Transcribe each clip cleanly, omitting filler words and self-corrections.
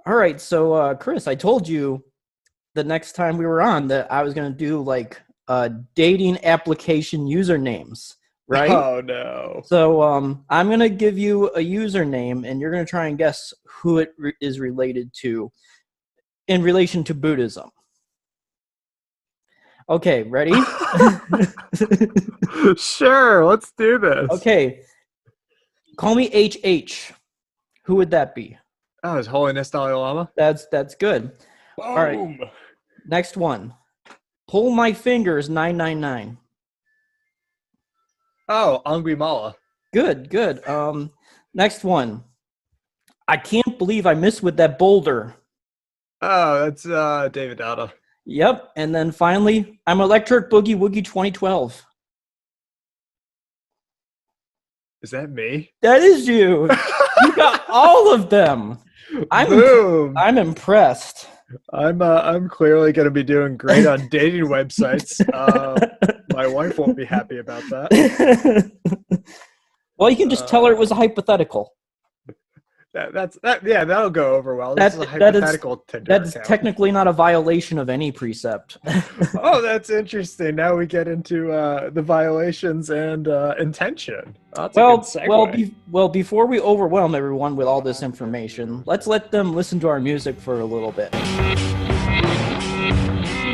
All right, so Chris, I told you the next time we were on that I was going to do like dating application usernames, right? Oh no. So I'm going to give you a username and you're going to try and guess who it is related to in relation to Buddhism. Okay, ready? Sure, let's do this. Okay, call me HH. Who would that be? Oh, His Holiness Dalai Lama. That's good. All right, Boom. next one. Pull my fingers 999. Oh, Angui Mala. Good. Next one. I can't believe I missed with that boulder. Oh, that's David Dada. Yep. And then finally, I'm Electric Boogie Woogie 2012. Is that me? That is you. You got all of them. Boom. I'm impressed. I'm clearly going to be doing great on dating websites. My wife won't be happy about that. Well, you can just tell her it was a hypothetical. That'll go over well. This is a hypothetical Tinder That's account. technically not a violation of any precept. Oh, that's interesting. Now we get into the violations and intention. That's a good segue. Well, before we overwhelm everyone with all this information, let's let them listen to our music for a little bit.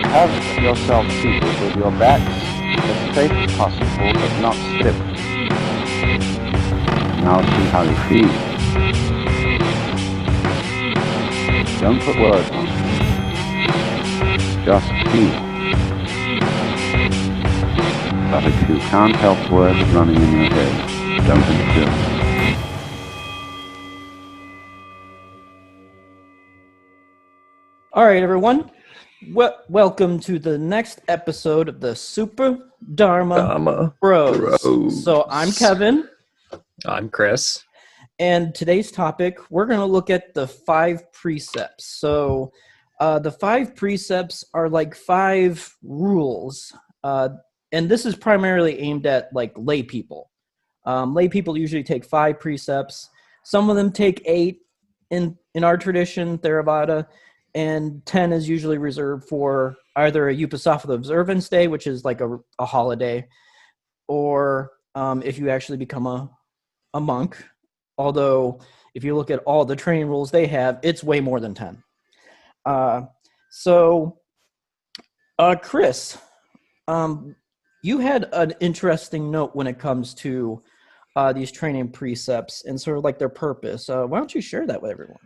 Have yourself seated with your backs as straight as possible, but not stiff. Now see how you feel. Don't put words on it. Just feel. But if you can't help words running in your head, don't interfere. All right, everyone. Welcome to the next episode of the Super Dharma Bros. So I'm Kevin. I'm Chris. And today's topic, we're going to look at the 5 precepts. So the 5 precepts are like 5 rules. And this is primarily aimed at like lay people. Lay people usually take 5 precepts. Some of them take 8 in our tradition, Theravada. And 10 is usually reserved for either a Upasatha observance day, which is like a holiday, or if you actually become a monk. Although, if you look at all the training rules they have, it's way more than 10. Chris, you had an interesting note when it comes to these training precepts and sort of like their purpose. Why don't you share that with everyone?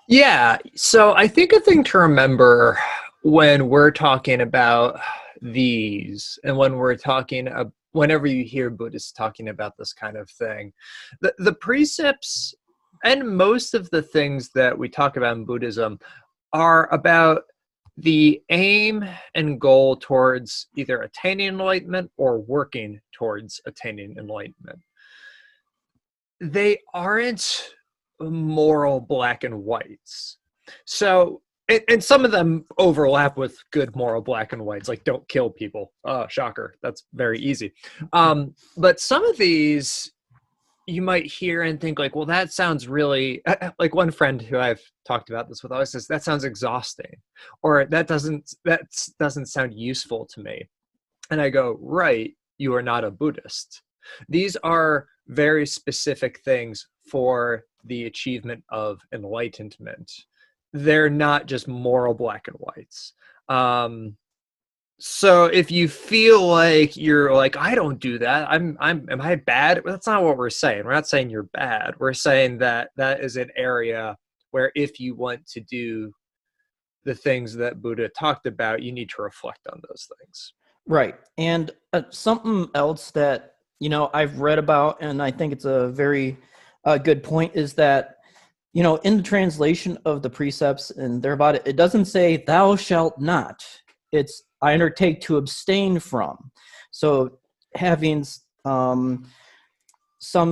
Yeah, so I think a thing to remember when we're talking about these and when we're talking whenever you hear Buddhists talking about this kind of thing, the precepts and most of the things that we talk about in Buddhism are about the aim and goal towards either attaining enlightenment or working towards attaining enlightenment. They aren't moral black and whites. So, and some of them overlap with good moral black and whites, like don't kill people. Oh, shocker. That's very easy. But some of these you might hear and think like, well, that sounds really, like one friend who I've talked about this with always says, that sounds exhausting, or that doesn't sound useful to me. And I go, right, you are not a Buddhist. These are very specific things for the achievement of enlightenment. They're not just moral black and whites. So if you feel like you're like, I don't do that, am I bad? That's not what we're saying. We're not saying you're bad. We're saying that is an area where if you want to do the things that Buddha talked about, you need to reflect on those things. Right. And something else that, I've read about, and I think it's a very good point, is that, in the translation of the precepts and Theravada, it doesn't say thou shalt not. It's I undertake to abstain from. So having some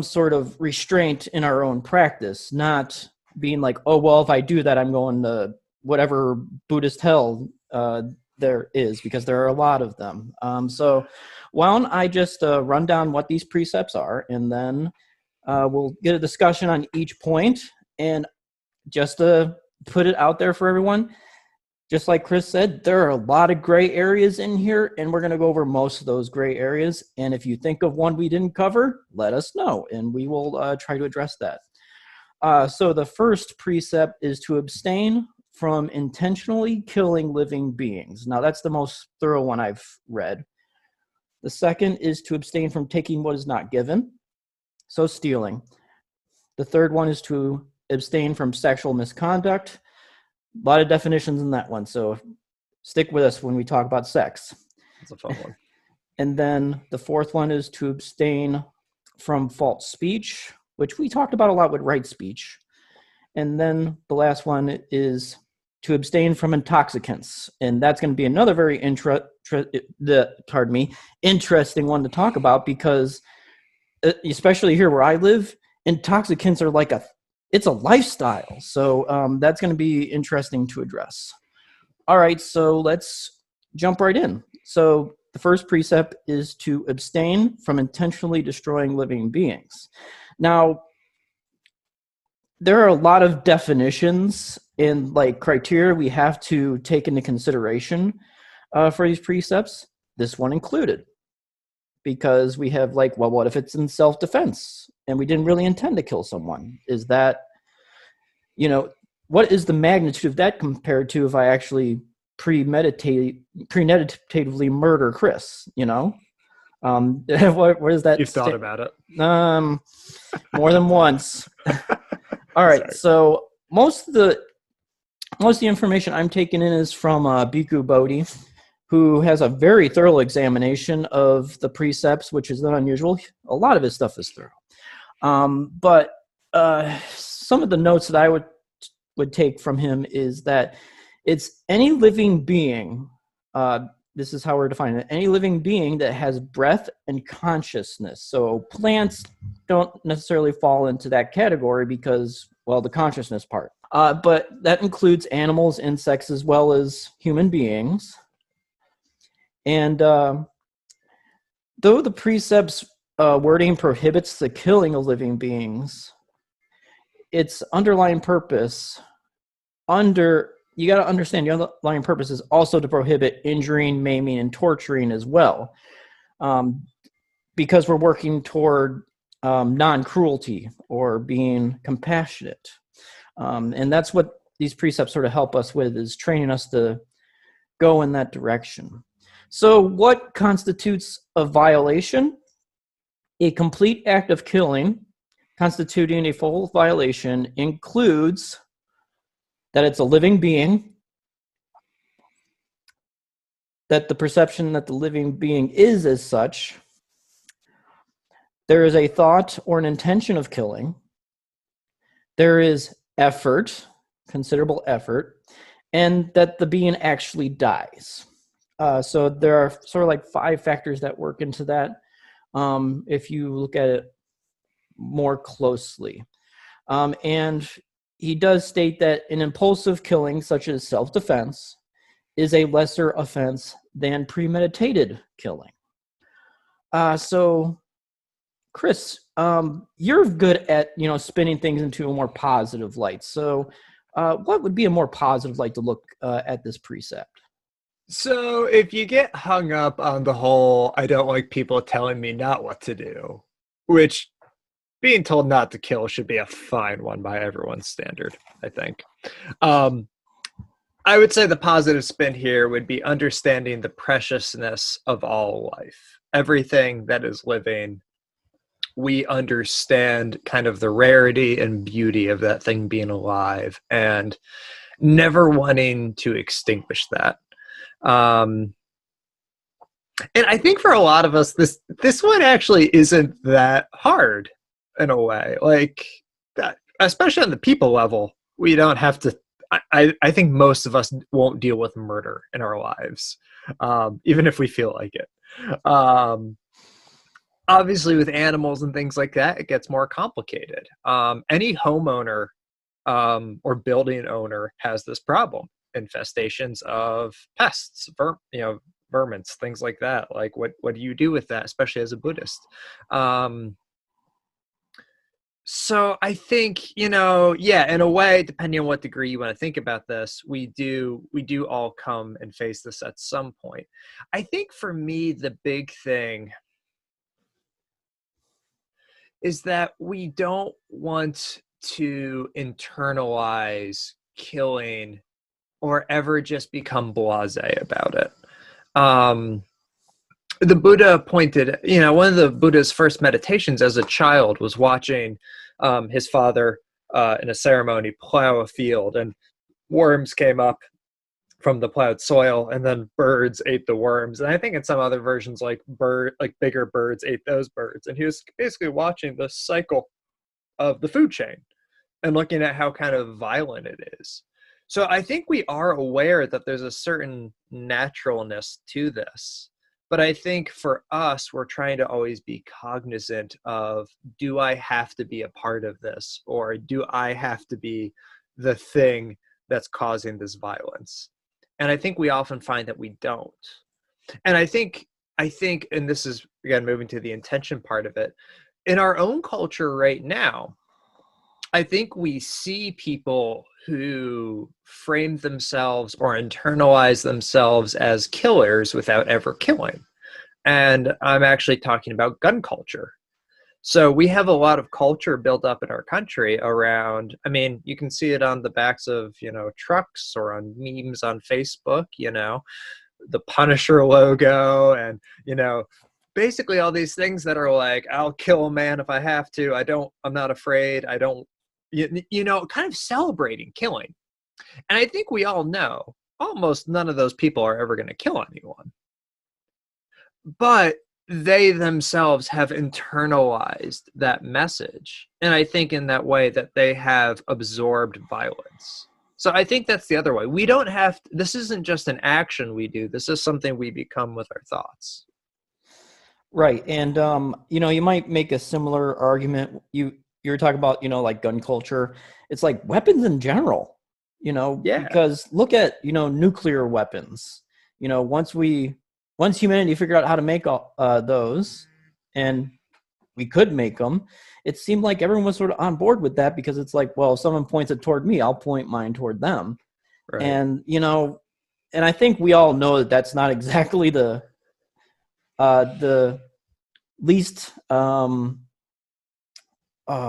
sort of restraint in our own practice, not being like, oh, well, if I do that, I'm going to whatever Buddhist hell there is, because there are a lot of them. So why don't I just run down what these precepts are, and then we'll get a discussion on each point. And just to put it out there for everyone. Just like Chris said, there are a lot of gray areas in here, and we're going to go over most of those gray areas. And if you think of one we didn't cover, let us know, and we will try to address that. So the first precept is to abstain from intentionally killing living beings. Now, that's the most thorough one I've read. The second is to abstain from taking what is not given, so stealing. The third one is to abstain from sexual misconduct. A lot of definitions in that one, so stick with us when we talk about sex. It's a fun one. And then the fourth one is to abstain from false speech, which we talked about a lot with right speech. And then the last one is to abstain from intoxicants. And that's going to be another very interesting one to talk about, because especially here where I live, intoxicants are like it's a lifestyle. So that's going to be interesting to address. All right, so let's jump right in. So the first precept is to abstain from intentionally destroying living beings. Now, there are a lot of definitions and like criteria we have to take into consideration for these precepts, this one included. Because we have like, well, what if it's in self-defense and we didn't really intend to kill someone? Is that, what is the magnitude of that compared to if I actually premeditatively murder Chris, what is that? You've thought about it. More than once. All right. Sorry. So most of the information I'm taking in is from Bhikkhu Bodhi, who has a very thorough examination of the precepts, which is not unusual. A lot of his stuff is thorough. But some of the notes that I would take from him is that it's any living being, this is how we're defining it, any living being that has breath and consciousness. So plants don't necessarily fall into that category because, well, the consciousness part. But that includes animals, insects, as well as human beings. And though the precept's wording prohibits the killing of living beings, its underlying purpose, you got to understand, the underlying purpose is also to prohibit injuring, maiming, and torturing as well, because we're working toward non-cruelty or being compassionate. And that's what these precepts sort of help us with, is training us to go in that direction. So what constitutes a violation? A complete act of killing constituting a full violation includes that it's a living being, that the perception that the living being is as such, there is a thought or an intention of killing, there is effort, considerable effort, and that the being actually dies. So there are sort of like 5 factors that work into that if you look at it more closely. And he does state that an impulsive killing, such as self-defense, is a lesser offense than premeditated killing. So, Chris, you're good at spinning things into a more positive light. So, what would be a more positive light to look at this precept? So if you get hung up on the whole, I don't like people telling me not what to do, which being told not to kill should be a fine one by everyone's standard, I think. I would say the positive spin here would be understanding the preciousness of all life. Everything that is living, we understand kind of the rarity and beauty of that thing being alive and never wanting to extinguish that. And I think for a lot of us, this one actually isn't that hard in a way, like that, especially on the people level. We don't have to, I think most of us won't deal with murder in our lives, even if we feel like it. Obviously with animals and things like that, it gets more complicated. Any homeowner or building owner has this problem. Infestations of pests, vermin, things like that. Like what do you do with that, especially as a Buddhist? So I think, yeah, in a way, depending on what degree you want to think about this, we do all come and face this at some point. I think for me, the big thing is that we don't want to internalize killing or ever just become blasé about it. The Buddha pointed, one of the Buddha's first meditations as a child was watching his father in a ceremony plow a field, and worms came up from the plowed soil, and then birds ate the worms. And I think in some other versions, like bigger birds ate those birds. And he was basically watching the cycle of the food chain and looking at how kind of violent it is. So I think we are aware that there's a certain naturalness to this. But I think for us, we're trying to always be cognizant of, do I have to be a part of this? Or do I have to be the thing that's causing this violence? And I think we often find that we don't. And I think, and this is, again, moving to the intention part of it, in our own culture right now, I think we see people who frame themselves or internalize themselves as killers without ever killing. And I'm actually talking about gun culture. So we have a lot of culture built up in our country around, I mean, you can see it on the backs of, trucks or on memes on Facebook, the Punisher logo and, basically all these things that are like, I'll kill a man if I have to. I'm not afraid. I don't, kind of celebrating killing. And I think we all know almost none of those people are ever going to kill anyone. But they themselves have internalized that message. And I think in that way that they have absorbed violence. So I think that's the other way. We don't have, this isn't just an action we do. This is something we become with our thoughts. Right. And, you might make a similar argument. You're talking about, like gun culture. It's like weapons in general, Yeah. Because look at, nuclear weapons. Once humanity figured out how to make those, and we could make them, it seemed like everyone was sort of on board with that, because it's like, well, if someone points it toward me, I'll point mine toward them. Right. And, and I think we all know that that's not exactly the least,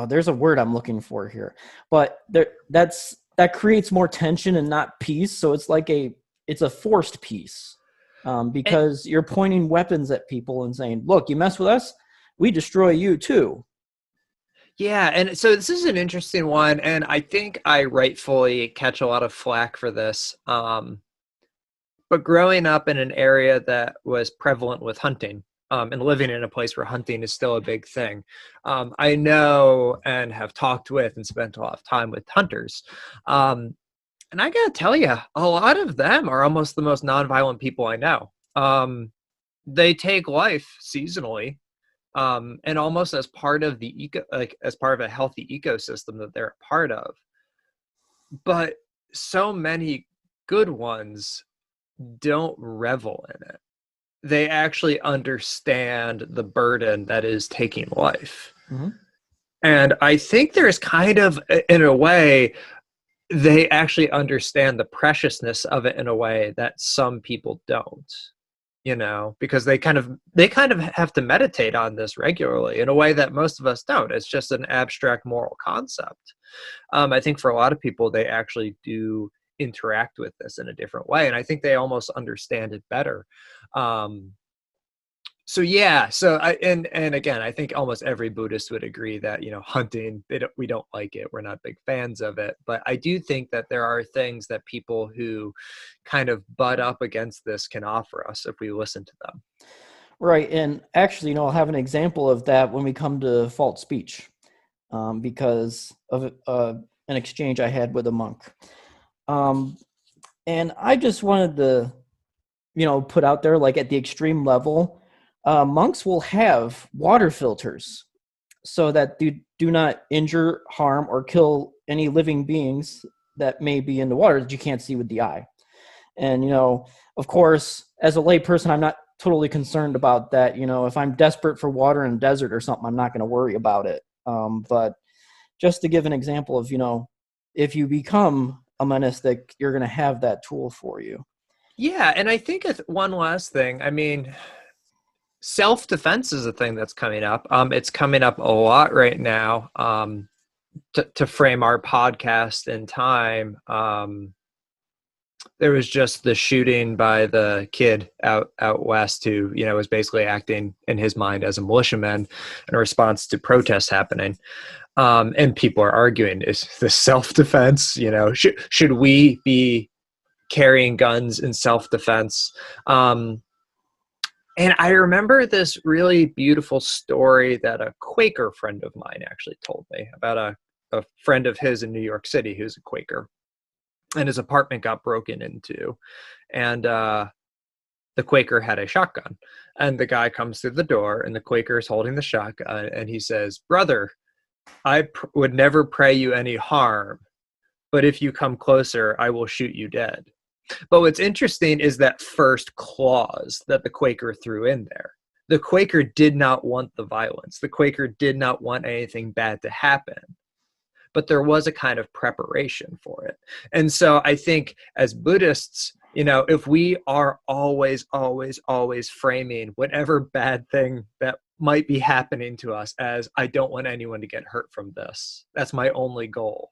there's a word I'm looking for here, but that creates more tension and not peace. So it's like it's a forced peace. Because you're pointing weapons at people and saying, look, you mess with us, we destroy you too. Yeah, and so this is an interesting one, and I think I rightfully catch a lot of flack for this. But growing up in an area that was prevalent with hunting, and living in a place where hunting is still a big thing, I know and have talked with and spent a lot of time with hunters. And I gotta tell you, a lot of them are almost the most nonviolent people I know. They take life seasonally, and almost as part of the as part of a healthy ecosystem that they're a part of. But so many good ones don't revel in it. They actually understand the burden that is taking life. Mm-hmm. And I think there's kind of, in a way, they actually understand the preciousness of it in a way that some people don't, because they kind of have to meditate on this regularly in a way that most of us don't. It's just an abstract moral concept. I think for a lot of people, they actually do interact with this in a different way. And I think they almost understand it better. So yeah, and again, I think almost every Buddhist would agree that, hunting, we don't like it. We're not big fans of it. But I do think that there are things that people who kind of butt up against this can offer us if we listen to them. Right. And actually, I'll have an example of that when we come to false speech, because of an exchange I had with a monk. And I just wanted to, put out there, like at the extreme level, monks will have water filters so that they do not injure, harm, or kill any living beings that may be in the water that you can't see with the eye. And, of course, as a lay person, I'm not totally concerned about that. If I'm desperate for water in a desert or something, I'm not going to worry about it. But, just to give an example of, if you become a monastic, you're going to have that tool for you. Yeah, and I think one last thing. I mean, self-defense is a thing that's coming up. It's coming up a lot right now. To frame our podcast in time, there was just the shooting by the kid out west who, was basically acting in his mind as a militiaman in response to protests happening. And people are arguing, is this self-defense? Should we be carrying guns in self-defense? And I remember this really beautiful story that a Quaker friend of mine actually told me about a friend of his in New York City who's a Quaker, and his apartment got broken into, and the Quaker had a shotgun, and the guy comes through the door, and the Quaker is holding the shotgun, and he says, "Brother, I would never pray you any harm, but if you come closer, I will shoot you dead." But what's interesting is that first clause that the Quaker threw in there. The Quaker did not want the violence. The Quaker did not want anything bad to happen. But there was a kind of preparation for it. And so I think as Buddhists, if we are always, always, always framing whatever bad thing that might be happening to us as, I don't want anyone to get hurt from this. That's my only goal.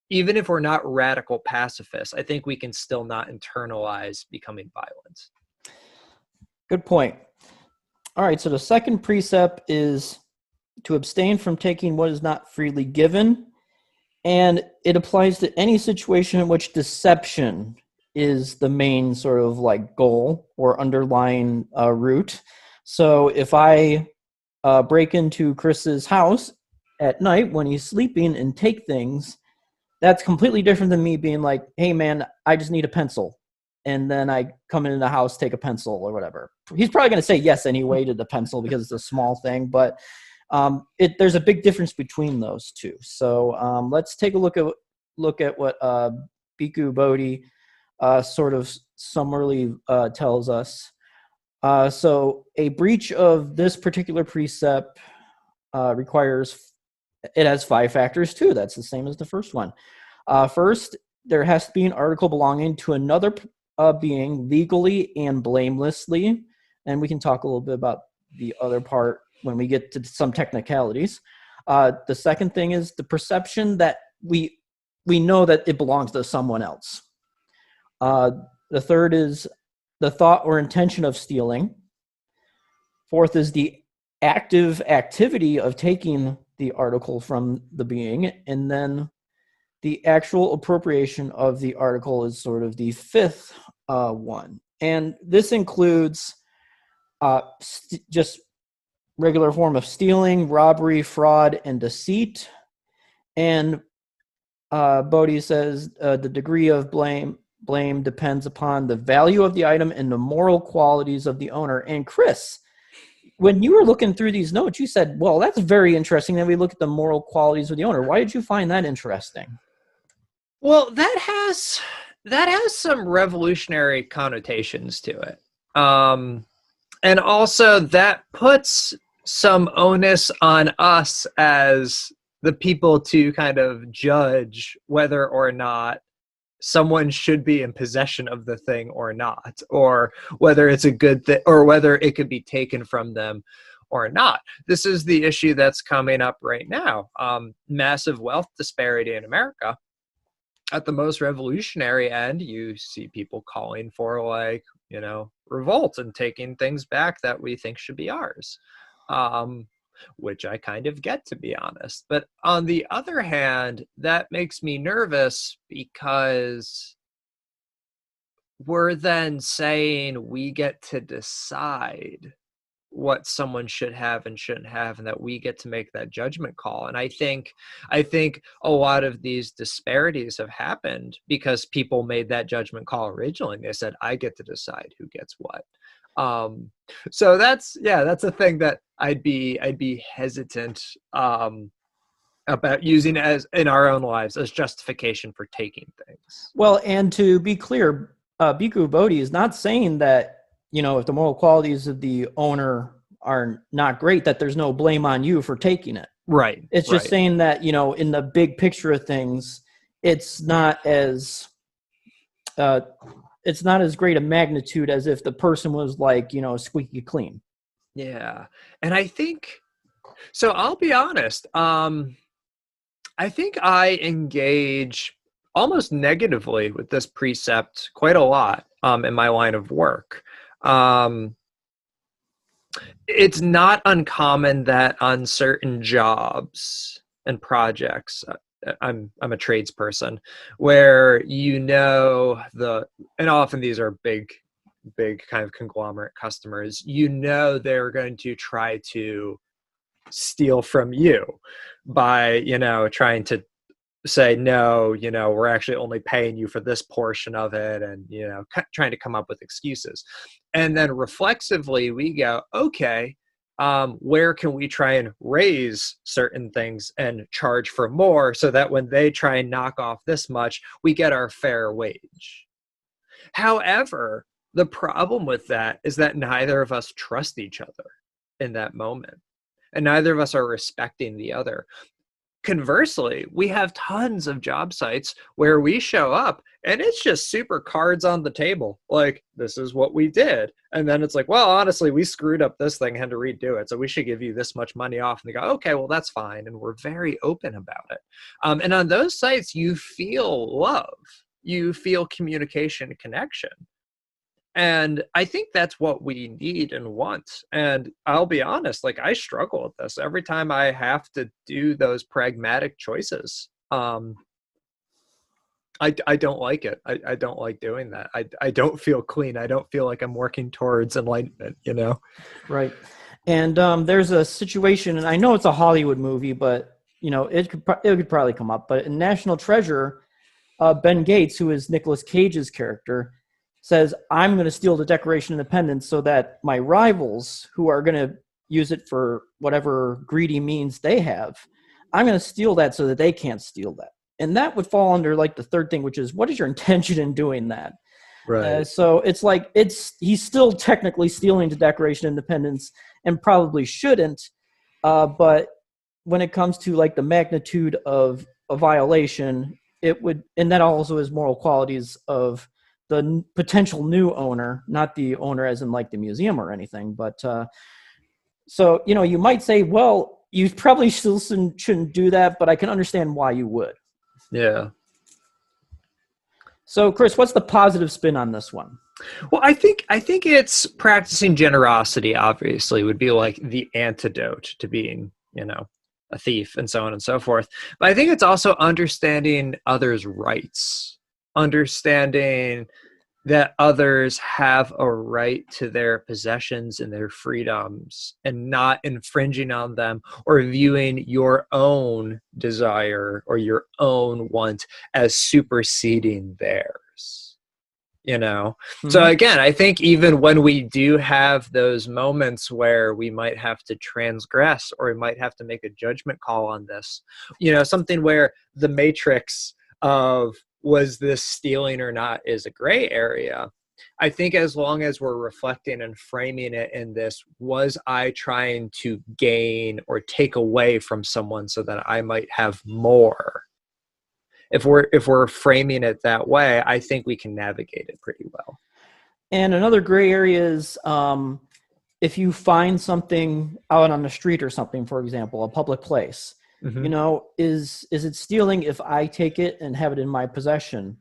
Even if we're not radical pacifists, I think we can still not internalize becoming violent. Good point. All right, so the second precept is to abstain from taking what is not freely given, and it applies to any situation in which deception is the main sort of like goal or underlying root. So if I break into Chris's house at night when he's sleeping and take things, that's completely different than me being like, hey man, I just need a pencil. And then I come into the house, take a pencil or whatever. He's probably going to say yes anyway to the pencil because it's a small thing, but there's a big difference between those two. So let's take a look at what Bhikkhu Bodhi sort of summarily tells us. So a breach of this particular precept it has 5 factors too. That's the same as the first one. First, there has to be an article belonging to another being legally and blamelessly. And we can talk a little bit about the other part when we get to some technicalities. The second thing is the perception that we know that it belongs to someone else. The third is the thought or intention of stealing. Fourth is the active activity of taking the article from the being, and then the actual appropriation of the article is sort of the fifth one. And this includes just regular form of stealing, robbery, fraud, and deceit. And Bodhi says the degree of blame depends upon the value of the item and the moral qualities of the owner. And Chris, when you were looking through these notes, you said, well, that's very interesting that we look at the moral qualities of the owner. Why did you find that interesting? Well, that has some revolutionary connotations to it. And also that puts some onus on us as the people to kind of judge whether or not someone should be in possession of the thing or not, or whether it's a good thing, or whether it could be taken from them or not. This is the issue that's coming up right now. Massive wealth disparity in America. At the most revolutionary end, you see people calling for revolt and taking things back that we think should be ours. Which I kind of get, to be honest. But on the other hand, that makes me nervous because we're then saying we get to decide what someone should have and shouldn't have, and that we get to make that judgment call. And I think a lot of these disparities have happened because people made that judgment call originally. They said, I get to decide who gets what. So that's a thing that I'd be hesitant about using as in our own lives as justification for taking things. Well, and to be clear, Bhikkhu Bodhi is not saying that, if the moral qualities of the owner are not great, that there's no blame on you for taking it. Right. It's just right. saying that, in the big picture of things, it's not as uh, it's not as great a magnitude as if the person was like, squeaky clean. Yeah. And I think, so I'll be honest. I think I engage almost negatively with this precept quite a lot in my line of work. It's not uncommon that on certain jobs and projects, I'm a tradesperson, where and often these are big kind of conglomerate customers, they're going to try to steal from you by trying to say, no, we're actually only paying you for this portion of it, and trying to come up with excuses. And then reflexively we go, okay, where can we try and raise certain things and charge for more, so that when they try and knock off this much, we get our fair wage. However, the problem with that is that neither of us trust each other in that moment, and neither of us are respecting the other. Conversely, we have tons of job sites where we show up and it's just super cards on the table. Like, this is what we did. And then it's like, well, honestly, we screwed up this thing, had to redo it, so we should give you this much money off. And they go, okay, well, that's fine. And we're very open about it. And on those sites, you feel love. You feel communication and connection. And I think that's what we need and want. And I'll be honest, like, I struggle with this every time I have to do those pragmatic choices. I don't like it. I don't like doing that. I don't feel clean. I don't feel like I'm working towards enlightenment, Right. And there's a situation, and I know it's a Hollywood movie, but it could probably come up. But in National Treasure, Ben Gates, who is Nicolas Cage's character, says, I'm going to steal the Declaration of Independence so that my rivals, who are going to use it for whatever greedy means they have, I'm going to steal that so that they can't steal that. And that would fall under like the third thing, which is, what is your intention in doing that? Right. So it's like, he's still technically stealing the Declaration of Independence and probably shouldn't. But when it comes to like the magnitude of a violation, it would, and that also has moral qualities of the potential new owner, not the owner as in like the museum or anything. But so, you might say, well, you probably still shouldn't do that, but I can understand why you would. Yeah. So, Chris, what's the positive spin on this one? Well, I think it's practicing generosity, obviously, would be like the antidote to being, a thief and so on and so forth. But I think it's also understanding others' rights, understanding that others have a right to their possessions and their freedoms, and not infringing on them or viewing your own desire or your own want as superseding theirs. So again, I think even when we do have those moments where we might have to transgress, or we might have to make a judgment call on this, something where the matrix of was this stealing or not is a gray area. I think as long as we're reflecting and framing it in this, was I trying to gain or take away from someone so that I might have more? If we're framing it that way, I think we can navigate it pretty well. And another gray area is if you find something out on the street or something, for example, a public place, is it stealing if I take it and have it in my possession?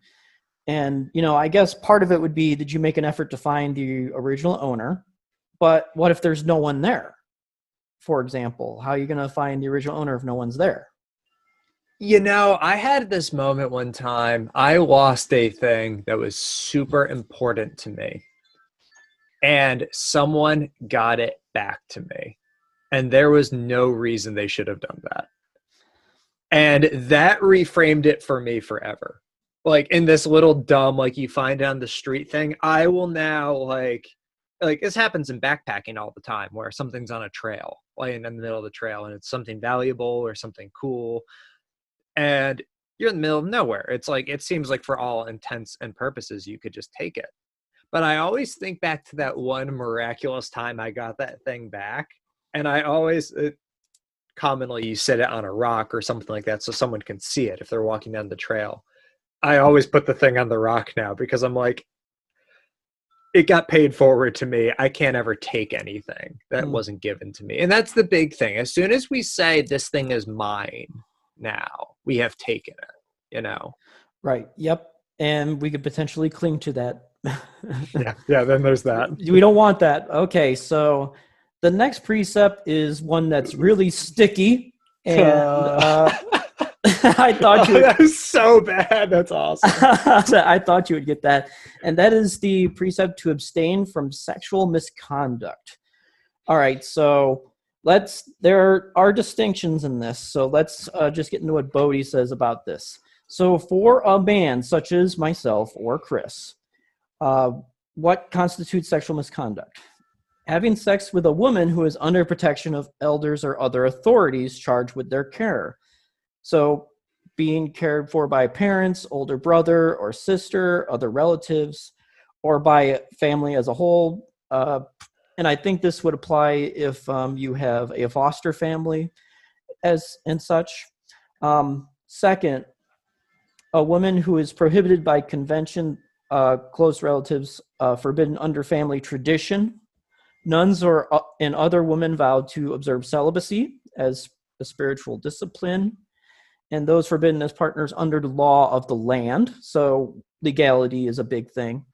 And, I guess part of it would be, did you make an effort to find the original owner? But what if there's no one there? For example, how are you going to find the original owner if no one's there? I had this moment one time. I lost a thing that was super important to me, and someone got it back to me, and there was no reason they should have done that. And that reframed it for me forever. Like, in this little dumb, like, you find on the street thing, I will now like this happens in backpacking all the time, where something's on a trail, laying in the middle of the trail, and it's something valuable or something cool. And you're in the middle of nowhere. It's like, it seems like for all intents and purposes, you could just take it. But I always think back to that one miraculous time I got that thing back. And I always, commonly you set it on a rock or something like that so someone can see it if they're walking down the trail. I always put the thing on the rock now because I'm like, it got paid forward to me. I can't ever take anything that wasn't given to me. And that's the big thing. As soon as we say this thing is mine now, we have taken it, you know? Right. Yep. And we could potentially cling to that. Yeah, then there's that. We don't want that. Okay, so the next precept is one that's really sticky. And I thought you would, that was so bad. That's awesome. I thought you would get that. And that is the precept to abstain from sexual misconduct. All right, so there are distinctions in this. So let's just get into what Bodhi says about this. So for a man such as myself or Chris, what constitutes sexual misconduct? Having sex with a woman who is under protection of elders or other authorities charged with their care. So being cared for by parents, older brother or sister, other relatives, or by family as a whole. And I think this would apply if you have a foster family and such. Second, a woman who is prohibited by convention, close relatives, forbidden under family tradition. Nuns and other women vowed to observe celibacy as a spiritual discipline, and those forbidden as partners under the law of the land. So legality is a big thing.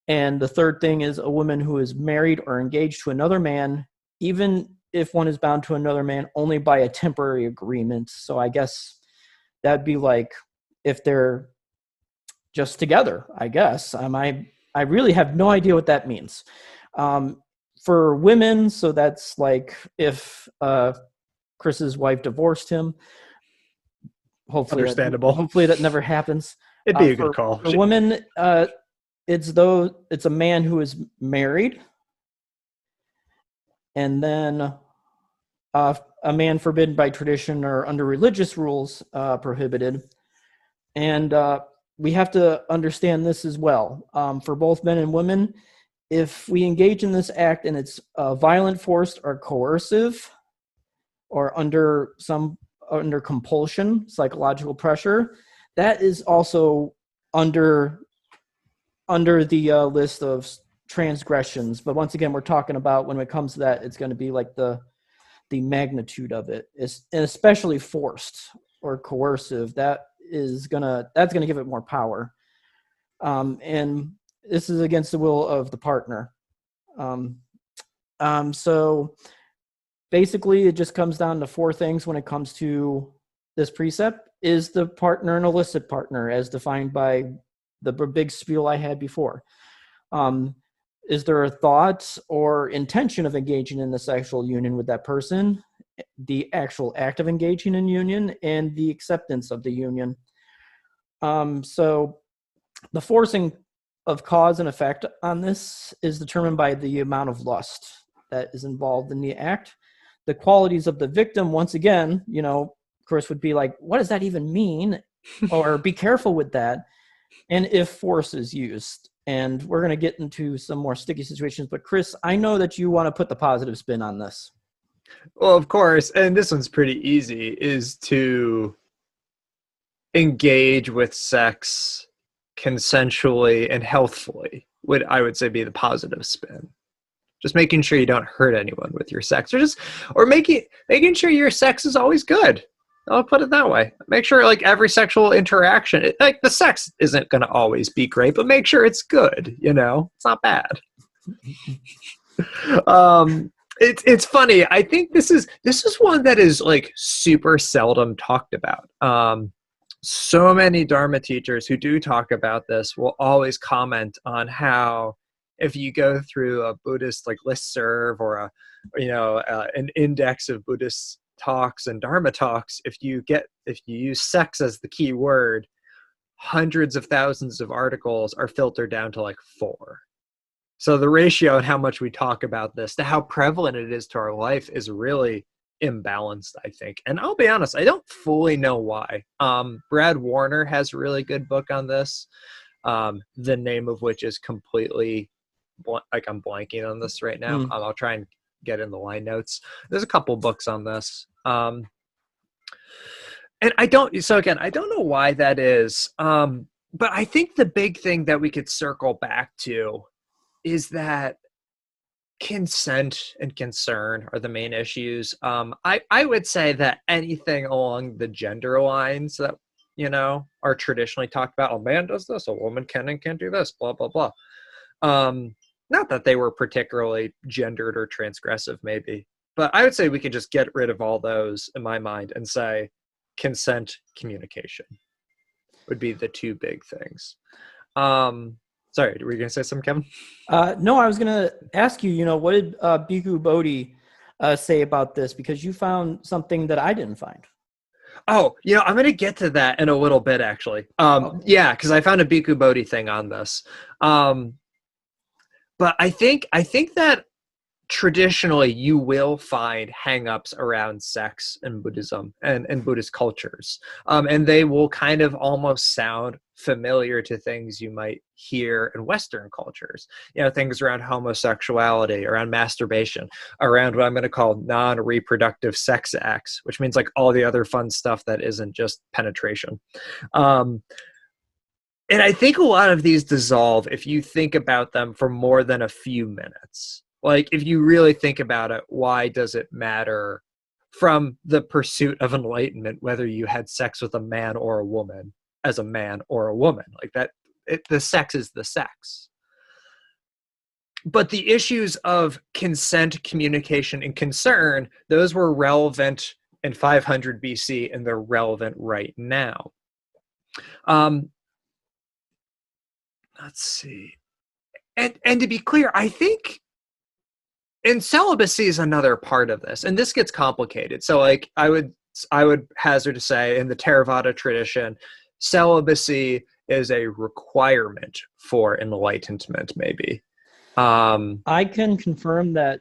And the third thing is a woman who is married or engaged to another man, even if one is bound to another man only by a temporary agreement. So I guess that'd be like if they're just together, I guess. I really have no idea what that means. For women, so that's like if Chris's wife divorced him. Hopefully, understandable. Hopefully that never happens. It'd be a good call. For women, it's a man who is married, and then a man forbidden by tradition or under religious rules prohibited. And we have to understand this as well. For both men and women, if we engage in this act and it's violent, forced, or coercive, or under compulsion, psychological pressure, that is also under the list of transgressions. But once again, we're talking about when it comes to that, it's going to be like the magnitude of it, and especially forced or coercive. That's gonna give it more power, and this is against the will of the partner. So basically, it just comes down to four things when it comes to this precept. Is the partner an illicit partner, as defined by the big spiel I had before? Is there a thought or intention of engaging in the sexual union with that person, the actual act of engaging in union, and the acceptance of the union? So the forcing of cause and effect on this is determined by the amount of lust that is involved in the act. The qualities of the victim, once again, Chris would be like, what does that even mean? Or be careful with that. And if force is used. And we're going to get into some more sticky situations. But Chris, I know that you want to put the positive spin on this. Well, of course, and this one's pretty easy, is to engage with sex consensually and healthfully would, I would say, be the positive spin. Just making sure you don't hurt anyone with your sex, or making sure your sex is always good. I'll put it that way. Make sure like every sexual interaction, like the sex isn't going to always be great, but make sure it's good. It's not bad. It's funny. I think this is one that is like super seldom talked about. So many Dharma teachers who do talk about this will always comment on how if you go through a Buddhist like listserv or an index of Buddhist talks and Dharma talks, if you use sex as the key word, hundreds of thousands of articles are filtered down to like 4. So the ratio and how much we talk about this to how prevalent it is to our life is really imbalanced, I think. And I'll be honest, I don't fully know why. Brad Warner has a really good book on this, the name of which is completely I'm blanking on this right now. I'll try and get in the line notes. There's a couple books on this. And I don't know why that is. But I think the big thing that we could circle back to is that consent and concern are the main issues. I would say that anything along the gender lines that, are traditionally talked about, a man does this, a woman can and can't do this, blah, blah, blah. Not that they were particularly gendered or transgressive, maybe, but I would say we can just get rid of all those in my mind and say consent, communication would be the two big things. Sorry, were you going to say something, Kevin? No, I was going to ask you, what did Bhikkhu Bodhi say about this? Because you found something that I didn't find. Oh, I'm going to get to that in a little bit, actually. Yeah, because I found a Bhikkhu Bodhi thing on this. But I think that traditionally you will find hang-ups around sex in Buddhism and Buddhist cultures. And they will kind of almost sound familiar to things you might hear in Western cultures. Things around homosexuality, around masturbation, around what I'm going to call non-reproductive sex acts, which means like all the other fun stuff that isn't just penetration. And I think a lot of these dissolve if you think about them for more than a few minutes. Like, if you really think about it, why does it matter from the pursuit of enlightenment, whether you had sex with a man or a woman, as a man or a woman? Like that, the sex is the sex. But the issues of consent, communication, and concern, those were relevant in 500 BC, and they're relevant right now. Let's see. And to be clear, I think, and celibacy is another part of this, and this gets complicated. So like I would hazard to say in the Theravada tradition, celibacy is a requirement for enlightenment, maybe. I can confirm that,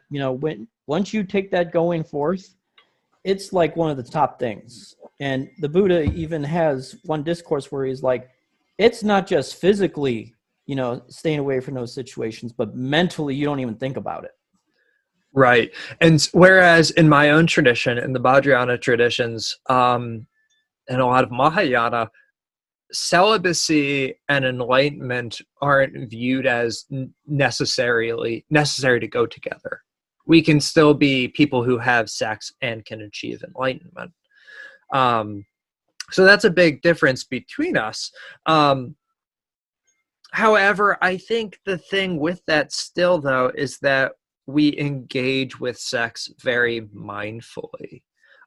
once you take that going forth, it's like one of the top things. And the Buddha even has one discourse where he's like, it's not just physically, staying away from those situations, but mentally you don't even think about it. Right. And whereas in my own tradition, in the Vajrayana traditions, and a lot of Mahayana, celibacy and enlightenment aren't viewed as necessary to go together. We can still be people who have sex and can achieve enlightenment. So that's a big difference between us. However, I think the thing with that still, though, is that we engage with sex very mindfully.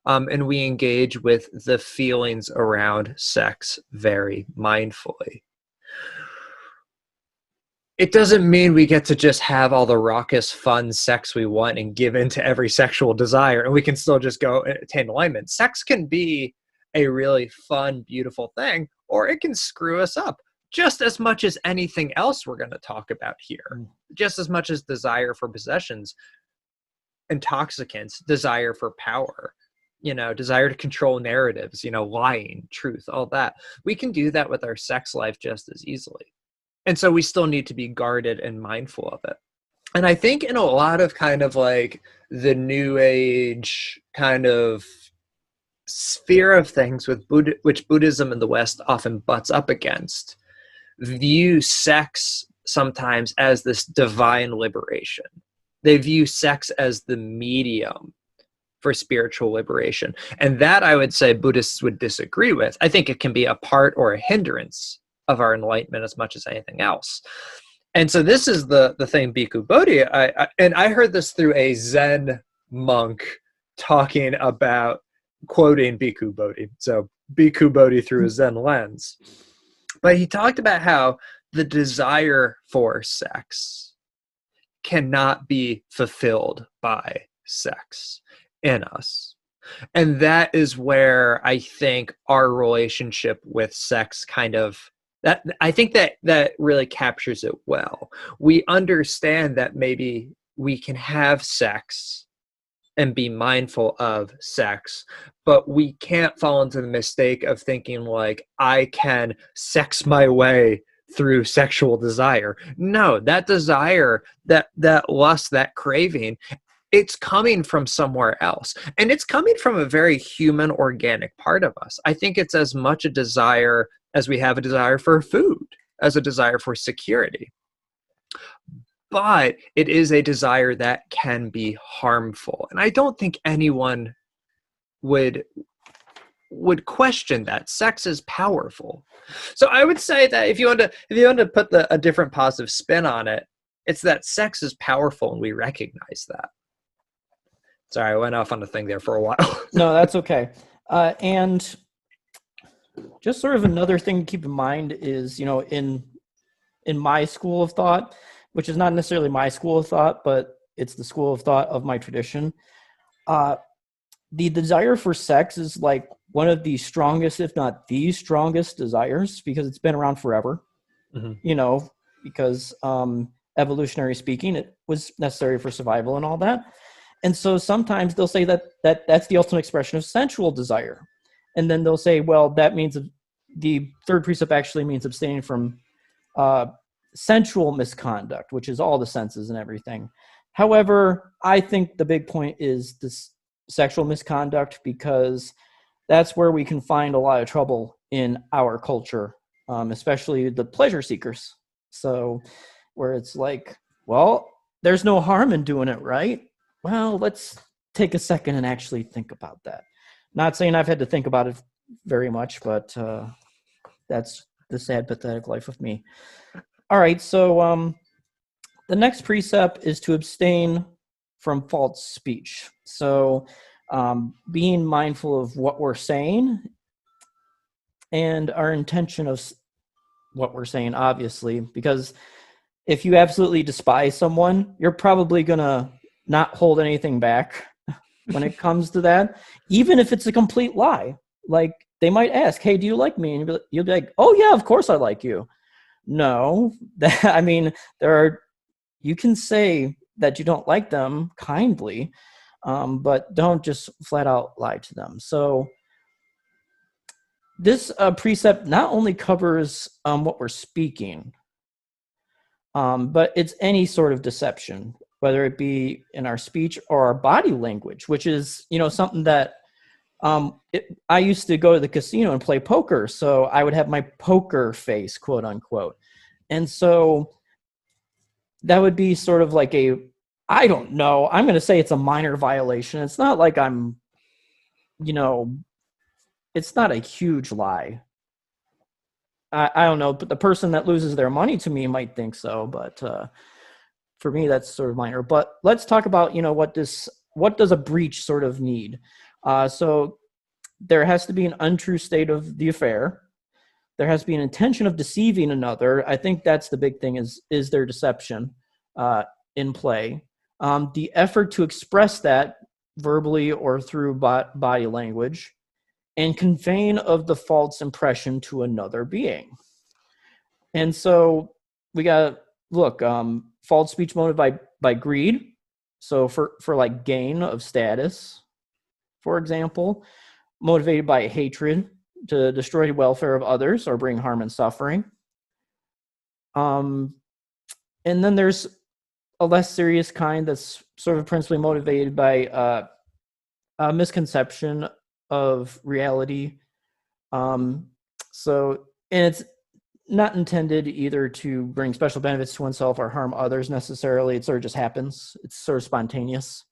And we engage with the feelings around sex very mindfully. It doesn't mean we get to just have all the raucous, fun sex we want and give in to every sexual desire, and we can still just go attain alignment. Sex can be a really fun, beautiful thing, or it can screw us up just as much as anything else we're going to talk about here. Just as much as desire for possessions, intoxicants, desire for power, desire to control narratives, lying, truth, all that. We can do that with our sex life just as easily. And so we still need to be guarded and mindful of it. And I think in a lot of kind of like the New Age kind of sphere of things with which Buddhism in the West often butts up against, view sex sometimes as this divine liberation. They view sex as the medium for spiritual liberation. And that, I would say, Buddhists would disagree with. I think it can be a part or a hindrance of our enlightenment as much as anything else. And so this is the thing Bhikkhu Bodhi, and I heard this through a Zen monk talking about, quoting Bhikkhu Bodhi. So Bhikkhu Bodhi through a Zen lens. But he talked about how the desire for sex cannot be fulfilled by sex in us. And that is where I think our relationship with sex I think that really captures it well. We understand that maybe we can have sex and be mindful of sex, but we can't fall into the mistake of thinking like, I can sex my way through sexual desire. No, that desire, that lust, that craving it's coming from somewhere else. And it's coming from a very human, organic part of us. I think it's as much a desire as we have a desire for food, as a desire for security. But it is a desire that can be harmful. And I don't think anyone would question that. Sex is powerful. So I would say that if you want to put a different positive spin on it, it's that sex is powerful and we recognize that. Sorry, I went off on a thing there for a while. No, that's okay. And just sort of another thing to keep in mind is, in my school of thought, which is not necessarily my school of thought, but it's the school of thought of my tradition, the desire for sex is like one of the strongest, if not the strongest desires, because it's been around forever, because evolutionary speaking, it was necessary for survival and all that. And so sometimes they'll say that's the ultimate expression of sensual desire. And then they'll say, well, that means the third precept actually means abstaining from sensual misconduct, which is all the senses and everything. However, I think the big point is this sexual misconduct, because that's where we can find a lot of trouble in our culture, especially the pleasure seekers. So where it's like, well, there's no harm in doing it, right? Well, let's take a second and actually think about that. Not saying I've had to think about it very much, but that's the sad, pathetic life of me. All right, so the next precept is to abstain from false speech. So being mindful of what we're saying and our intention of what we're saying, obviously, because if you absolutely despise someone, you're probably going to not hold anything back when it comes to that, even if it's a complete lie. Like, they might ask, hey, do you like me? And you'll be like, oh yeah, of course I like you. No, I mean, you can say that you don't like them kindly, but don't just flat out lie to them. So this precept not only covers what we're speaking, but it's any sort of deception, whether it be in our speech or our body language, which is, something that I used to go to the casino and play poker. So I would have my poker face, quote unquote. And so that would be sort of like I don't know, I'm going to say it's a minor violation. It's not like I'm, it's not a huge lie. I don't know, but the person that loses their money to me might think so, but for me, that's sort of minor. But let's talk about, what does a breach sort of need? So there has to be an untrue state of the affair. There has to be an intention of deceiving another. I think that's the big thing is their deception in play. The effort to express that verbally or through body language, and conveying of the false impression to another being. And so we got to look, false speech motivated by greed. So for like gain of status, for example, motivated by hatred to destroy the welfare of others or bring harm and suffering. And then there's a less serious kind that's sort of principally motivated by a misconception of reality. And it's not intended either to bring special benefits to oneself or harm others necessarily. It sort of just happens. It's sort of spontaneous.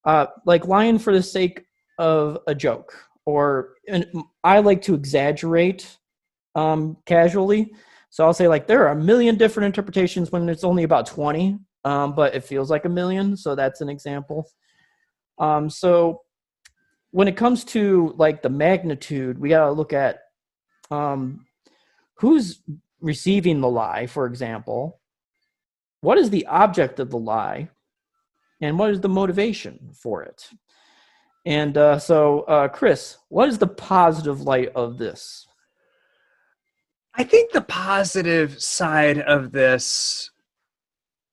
Like lying for the sake of a joke, and I like to exaggerate casually. So I'll say like there are a million different interpretations when it's only about 20, but it feels like a million. So that's an example. So when it comes to like the magnitude, we got to look at who's receiving the lie, for example. What is the object of the lie? And what is the motivation for it? And so, Chris, what is the positive light of this? I think the positive side of this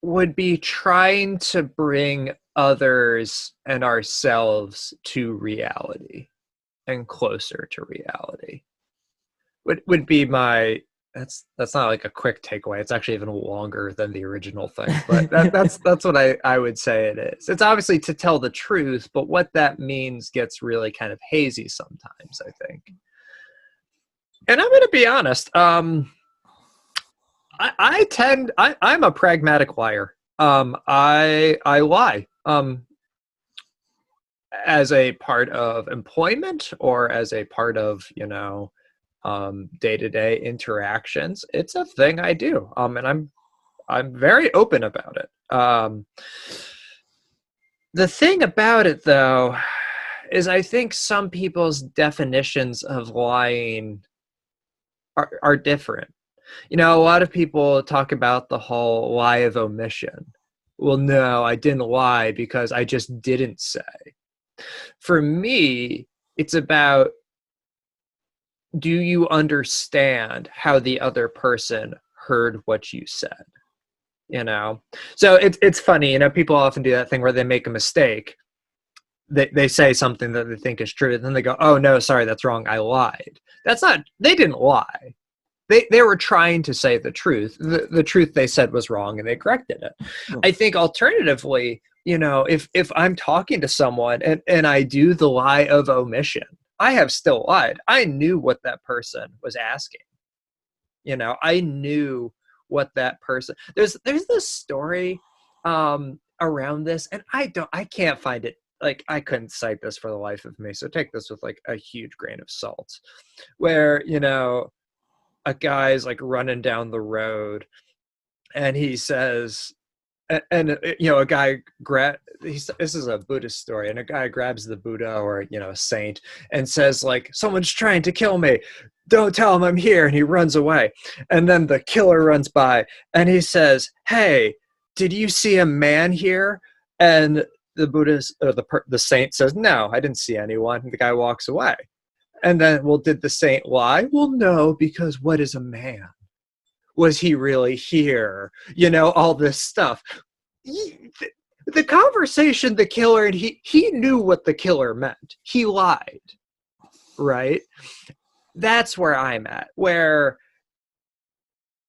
would be trying to bring others and ourselves to reality and closer to reality would be my that's not like a quick takeaway. It's actually even longer than the original thing. But that's what I would say it is. It's obviously to tell the truth, but what that means gets really kind of hazy sometimes, I think. And I'm going to be honest. I'm a pragmatic liar. I lie. As a part of employment or as a part of, day-to-day interactions. It's a thing I do. And I'm very open about it. The thing about it, though, is I think some people's definitions of lying are different. A lot of people talk about the whole lie of omission. Well, no, I didn't lie because I just didn't say. For me, it's about, do you understand how the other person heard what you said? So it's funny, people often do that thing where they make a mistake. They say something that they think is true, and then they go, oh no, sorry, that's wrong, I lied. They didn't lie. They were trying to say the truth. The truth they said was wrong, and they corrected it. I think alternatively, if I'm talking to someone and I do the lie of omission, I have still lied. I knew what that person was asking. I knew what that person. There's this story around this, and I can't find it. Like, I couldn't cite this for the life of me, so take this with like a huge grain of salt. Where a guy's like running down the road, and he says, and a guy this is a Buddhist story, and a guy grabs the Buddha or a saint and says, like, someone's trying to kill me, don't tell him I'm here, and he runs away. And then the killer runs by and he says, hey, did you see a man here? And the Buddhist or the saint says, no, I didn't see anyone. And the guy walks away. And then, well, did the saint lie? Well, no, because what is a man? Was he really here? All this stuff. The conversation, the killer, and he knew what the killer meant. He lied, right? That's where I'm at. Where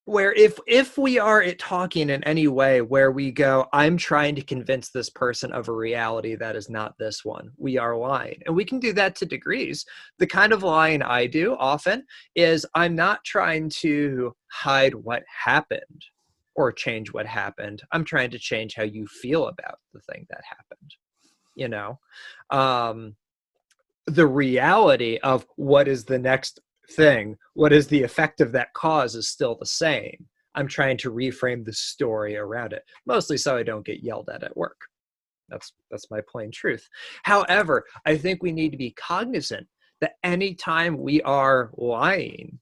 if we are talking in any way where we go, I'm trying to convince this person of a reality that is not this one, we are lying. And we can do that to degrees. The kind of lying I do often is I'm not trying to hide what happened or change what happened. I'm trying to change how you feel about the thing that happened. The reality of what is the next thing, what is the effect of that cause, is still the same. I'm trying to reframe the story around it, mostly so I don't get yelled at work. That's my plain truth. However, I think we need to be cognizant that anytime we are lying,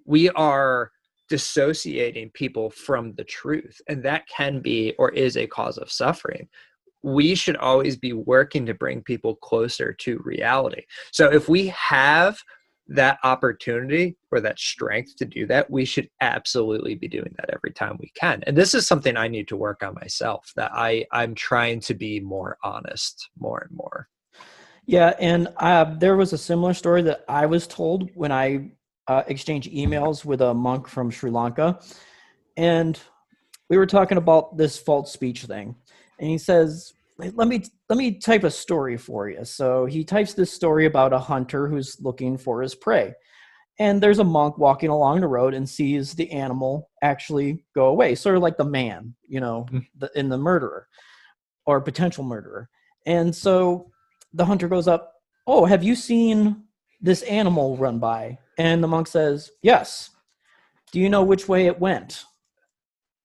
we are dissociating people from the truth, and that can be or is a cause of suffering. We should always be working to bring people closer to reality. So if we have that opportunity or that strength to do that, we should absolutely be doing that every time we can. And this is something I need to work on myself, that I'm trying to be more honest more and more. Yeah, and there was a similar story that I was told when I exchanged emails with a monk from Sri Lanka. And we were talking about this false speech thing. And he says, let me type a story for you. So he types this story about a hunter who's looking for his prey. And there's a monk walking along the road and sees the animal actually go away, sort of like the man, in the murderer or potential murderer. And so the hunter goes up, oh, have you seen this animal run by? And the monk says, yes. Do you know which way it went?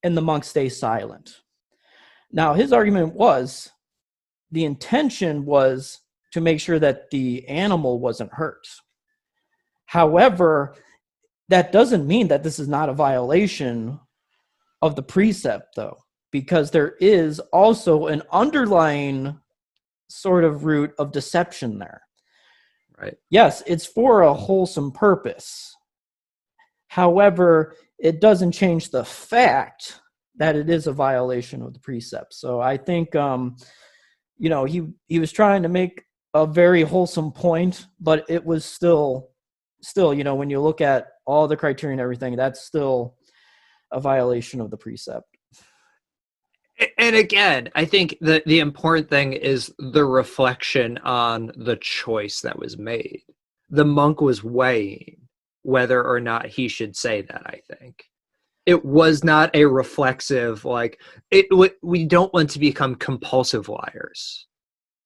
And the monk stays silent. Now, his argument was, the intention was to make sure that the animal wasn't hurt. However, that doesn't mean that this is not a violation of the precept, though, because there is also an underlying sort of root of deception there. Right. Yes, it's for a wholesome purpose. However, it doesn't change the fact that it is a violation of the precept. So I think, he was trying to make a very wholesome point, but it was still, when you look at all the criteria and everything, that's still a violation of the precept. And again, I think the important thing is the reflection on the choice that was made. The monk was weighing whether or not he should say that, I think. It was not a reflexive, like, we don't want to become compulsive liars.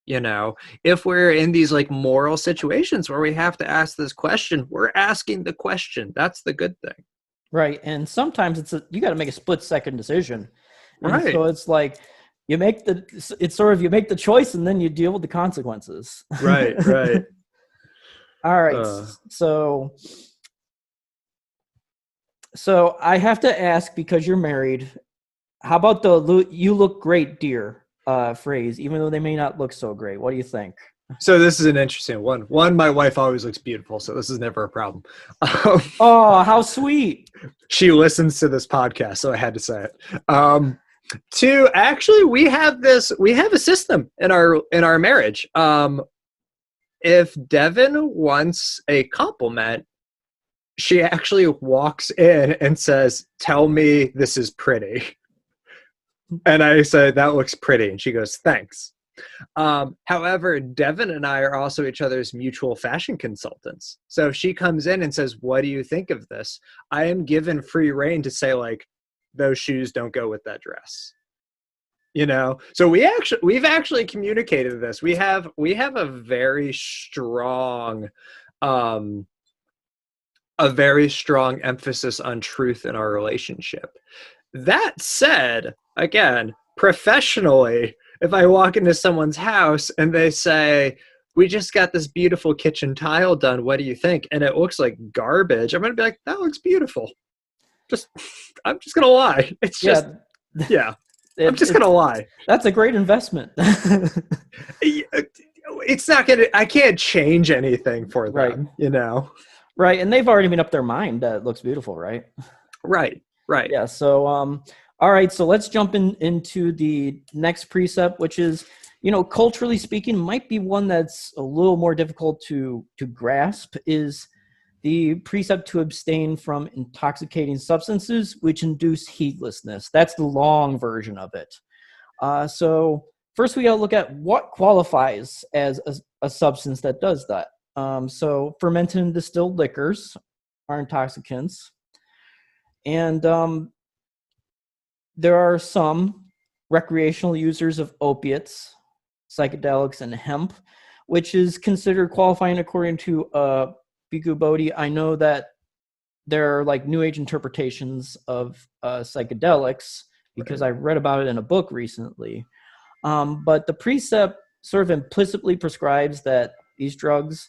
You know, if we're in these like moral situations where we have to ask this question, we're asking the question. That's the good thing. Right. And sometimes you got to make a split-second decision. And Right. so it's like you make the choice and then you deal with the consequences. Right. All right. So I have to ask, because you're married, how about the "you look great, dear" phrase, even though they may not look so great? What do you think? So this is an interesting one. One, my wife always looks beautiful, so this is never a problem. Oh, how sweet. She listens to this podcast, so I had to say it. Two, actually, we have a system in our marriage. If Devin wants a compliment, she actually walks in and says, "Tell me this is pretty." And I say, "That looks pretty." And she goes, "Thanks." However, Devin and I are also each other's mutual fashion consultants. So if she comes in and says, "What do you think of this?" I am given free rein to say, like, "Those shoes don't go with that dress." You know, so we've actually communicated this. We have a very strong emphasis on truth in our relationship. That said, again, professionally, if I walk into someone's house and they say, "We just got this beautiful kitchen tile done, what do you think?" and it looks like garbage, I'm going to be like, "That looks beautiful." I'm just going to lie. It's just, yeah. I'm just going to lie. That's a great investment. It's not going to, I can't change anything for them, right. You know? Right. And they've already made up their mind that it looks beautiful, right? Right. Yeah. So, all right. So let's jump into the next precept, which is, culturally speaking, might be one that's a little more difficult to grasp, is the precept to abstain from intoxicating substances which induce heatlessness. That's the long version of it. So first we got to look at what qualifies as a substance that does that. So fermented and distilled liquors are intoxicants. And there are some recreational users of opiates, psychedelics, and hemp, which is considered qualifying according to Bhikkhu Bodhi. I know that there are like New Age interpretations of psychedelics because I read about it in a book recently. But the precept sort of implicitly prescribes that these drugs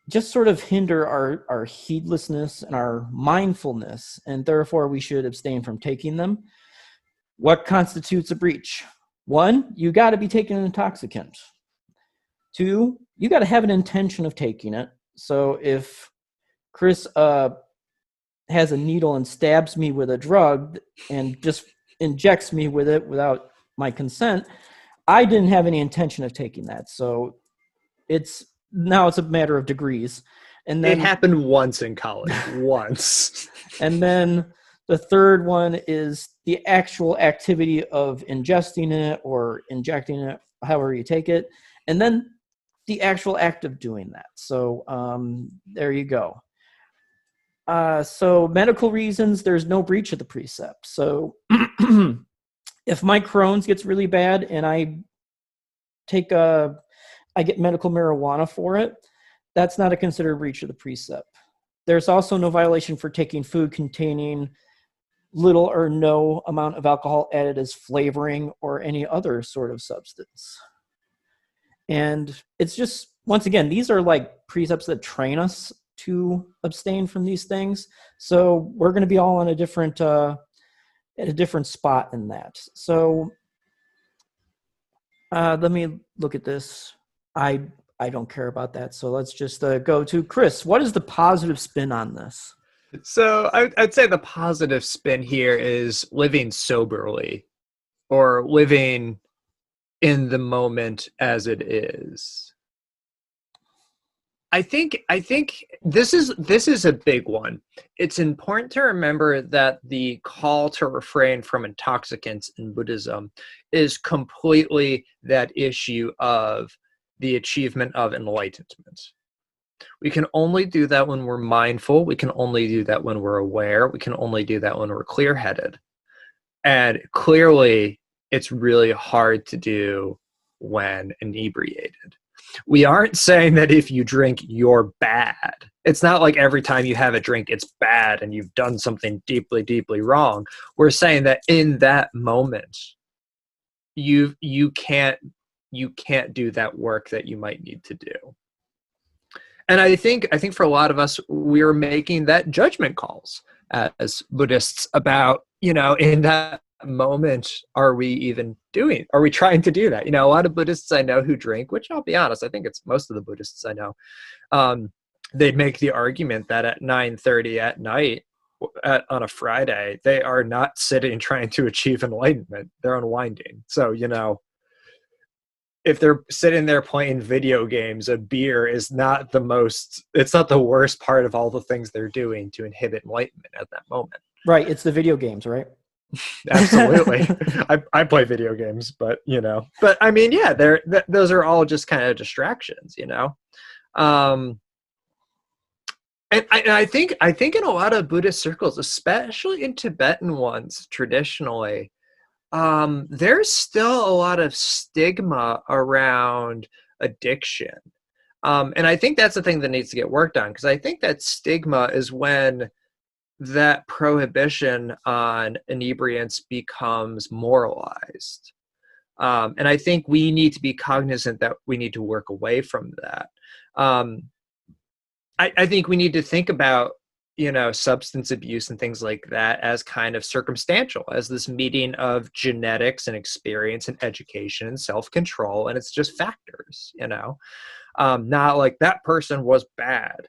just sort of hinder our heedlessness and our mindfulness, and therefore we should abstain from taking them. What constitutes a breach? 1, you got to be taking an intoxicant. 2, you got to have an intention of taking it. So if Chris has a needle and stabs me with a drug and just injects me with it without my consent, I didn't have any intention of taking that. So it's a matter of degrees. And then it happened once in college, once. And then the third one is the actual activity of ingesting it or injecting it, however you take it. And then the actual act of doing that. So there you go. So medical reasons, there's no breach of the precept. So if my Crohn's gets really bad and I get medical marijuana for it, that's not a considered breach of the precept. There's also no violation for taking food containing little or no amount of alcohol added as flavoring or any other sort of substance. And it's just, once again, these are like precepts that train us to abstain from these things. So we're going to be all on at a different spot in that. So let me look at this. I don't care about that. So let's just go to Chris. What is the positive spin on this? So I'd say the positive spin here is living soberly, or living in the moment as it is. I think this is a big one. It's important to remember that the call to refrain from intoxicants in Buddhism is completely that issue of the achievement of enlightenment. We can only do that when we're mindful. We can only do that when we're aware. We can only do that when we're clear-headed. And clearly, it's really hard to do when inebriated. We aren't saying that if you drink, you're bad. It's not like every time you have a drink, it's bad and you've done something deeply, deeply wrong. We're saying that in that moment, you can't do that work that you might need to do. And I think for a lot of us, we're making that judgment calls as Buddhists about, in that moment, are we trying to do that? A lot of Buddhists I know who drink, which I'll be honest, I think it's most of the Buddhists I know, they'd make the argument that at 9:30 at night on a Friday, they are not sitting trying to achieve enlightenment. They're unwinding. So, if they're sitting there playing video games, a beer is not it's not the worst part of all the things they're doing to inhibit enlightenment at that moment. Right. It's the video games, right? Absolutely. I play video games, but I mean, yeah, those are all just kind of distractions, and I think in a lot of Buddhist circles, especially in Tibetan ones, traditionally, there's still a lot of stigma around addiction. And I think that's the thing that needs to get worked on, because I think that stigma is when that prohibition on inebriants becomes moralized. And I think we need to be cognizant that we need to work away from that. I think we need to think about, substance abuse and things like that as kind of circumstantial, as this meeting of genetics and experience and education and self-control. And it's just factors, not like that person was bad.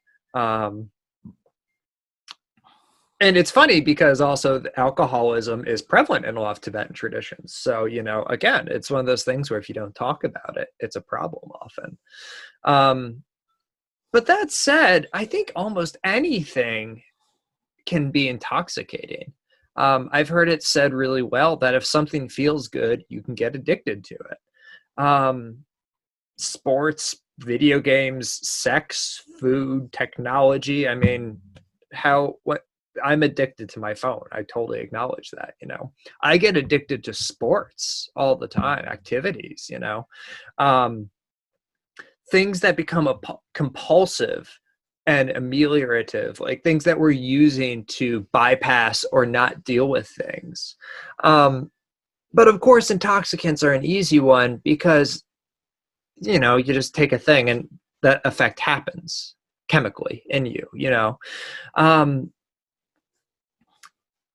And it's funny because also the alcoholism is prevalent in a lot of Tibetan traditions. So, again, it's one of those things where if you don't talk about it, it's a problem often. But that said, I think almost anything can be intoxicating. I've heard it said really well that if something feels good, you can get addicted to it. Sports, video games, sex, food, technology. I mean, I'm addicted to my phone. I totally acknowledge that, I get addicted to sports all the time, activities, things that become compulsive and ameliorative, like things that we're using to bypass or not deal with things. But of course, intoxicants are an easy one because, you just take a thing and that effect happens chemically in you, And